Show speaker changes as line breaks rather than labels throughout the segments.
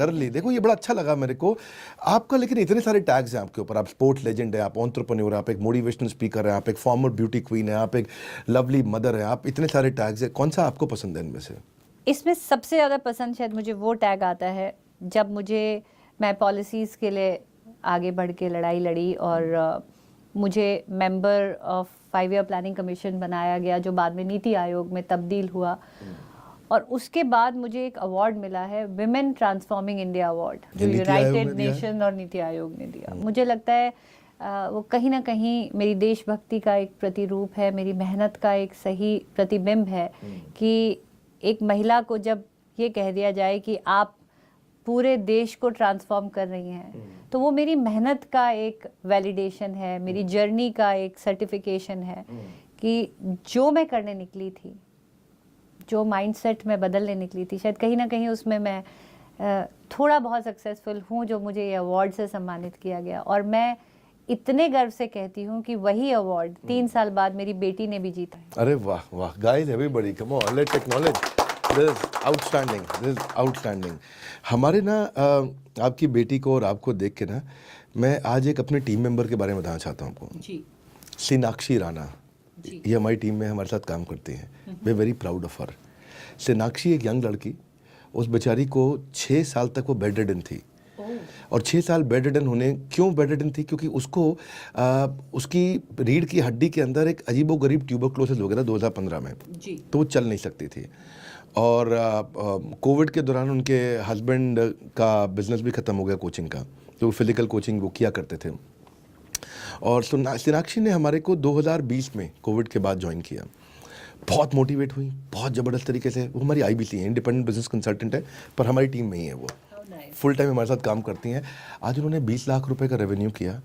कर ली। देखो ये बड़ा अच्छा लगा मेरे को आपका, लेकिन इतने सारे टैग्स हैं आपके ऊपर। आप स्पोर्ट्स लेजेंड है, आप एंटरप्रेन्योर, आप एक मोटिवेशनल स्पीकर है, आप एक फॉर्मर ब्यूटी क्वीन है, आप एक लवली मदर है, आप इतने सारे टैग्स हैं, कौन सा आपको पसंद है इनमें से?
इसमें सबसे ज़्यादा पसंद शायद मुझे वो टैग आता है जब मैं पॉलिसीज़ के लिए आगे बढ़ के लड़ाई लड़ी और मुझे member of 5 year planning commission बनाया गया, जो बाद में नीति आयोग में तब्दील हुआ। और उसके बाद मुझे एक अवार्ड मिला है, विमेन ट्रांसफॉर्मिंग इंडिया अवार्ड, जो यूनाइटेड नेशन और नीति आयोग ने दिया। मुझे लगता है वो कहीं ना कहीं मेरी देशभक्ति का एक प्रतिरूप है, मेरी मेहनत का एक सही प्रतिबिंब है कि एक महिला को जब ये कह दिया जाए कि आप पूरे देश को ट्रांसफॉर्म कर रही हैं, तो वो मेरी मेहनत का एक वैलिडेशन है, मेरी जर्नी का एक सर्टिफिकेशन है कि जो मैं करने निकली थी, जो माइंडसेट में बदलने निकली थी, शायद कहीं ना कहीं उसमें मैं थोड़ा बहुत सक्सेसफुल हूँ, जो मुझे ये अवार्ड से सम्मानित किया गया। और मैं इतने गर्व से कहती हूँ कि वही अवार्ड 3 साल बाद मेरी बेटी ने भी जीता है।
अरे वाह वाह, guys everybody come on, let's acknowledge this outstanding, this outstanding. हमारे ना आपकी बेटी को और आपको देख के ना मैं आज एक अपने टीम मेंबर के बारे में बताना चाहता हूँ आपको
जी।
सोनाक्षी राणा, ये हमारी टीम में हमारे साथ काम करती हैं। We very proud of her. Sonakshi एक यंग लड़की, उस बेचारी को 6 साल तक वो बेड रिडन थी। और 6 साल बेड रिडन होने, क्यों बेड रिडन थी? क्योंकि उसको उसकी रीढ़ की हड्डी के अंदर एक अजीबोगरीब ट्यूबरक्लोसिस हो गया था 2015 में जी। तो वो चल नहीं सकती थी। और कोविड के दौरान उनके हस्बैंड का बिजनेस भी ख़त्म हो गया कोचिंग का, तो फिजिकल कोचिंग वो किया करते थे। और सोनाक्षी ने हमारे को 2020 में कोविड के बाद ज्वाइन किया। बहुत मोटिवेट हुई, बहुत ज़बरदस्त तरीके से। वो हमारी IBC है, इंडिपेंडेंट बिजनेस कंसल्टेंट है, पर हमारी टीम में ही है। वो फुल टाइम हमारे साथ काम करती हैं। आज उन्होंने 20 लाख रुपए का रेवेन्यू किया,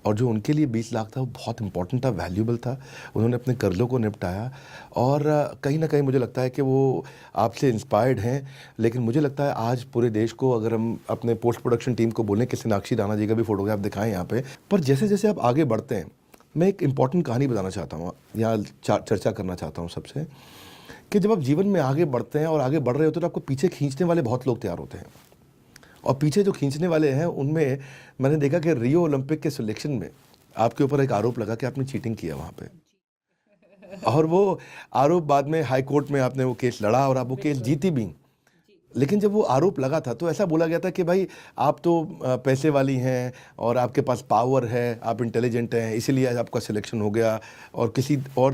और जो उनके लिए 20 लाख था वो बहुत इंपॉर्टेंट था, वैल्यूबल था। उन्होंने अपने कर्ज़ों को निपटाया, और कहीं ना कहीं मुझे लगता है कि वो आपसे इंस्पायर्ड हैं। लेकिन मुझे लगता है आज पूरे देश को, अगर हम अपने पोस्ट प्रोडक्शन टीम को बोलें कि सोनाक्षी राणा जी का भी फोटोग्राफ दिखाएं यहाँ पे, पर जैसे जैसे आप आगे बढ़ते हैं, मैं एक इंपॉर्टेंट कहानी बताना चाहता हूँ, यहाँ चर्चा करना चाहता हूँ सबसे, कि जब आप जीवन में आगे बढ़ते हैं और आगे बढ़ रहे होते हैं तो आपको पीछे खींचने वाले बहुत लोग तैयार होते हैं। और पीछे जो खींचने वाले हैं उनमें मैंने देखा कि रियो ओलंपिक के सिलेक्शन में आपके ऊपर एक आरोप लगा कि आपने चीटिंग किया वहाँ पे, और वो आरोप बाद में हाई कोर्ट में आपने वो केस लड़ा और आप वो केस जीती भी। लेकिन जब वो आरोप लगा था तो ऐसा बोला गया था कि भाई आप तो पैसे वाली हैं और आपके पास पावर है, आप इंटेलिजेंट हैं, इसीलिए आपका सिलेक्शन हो गया, और किसी और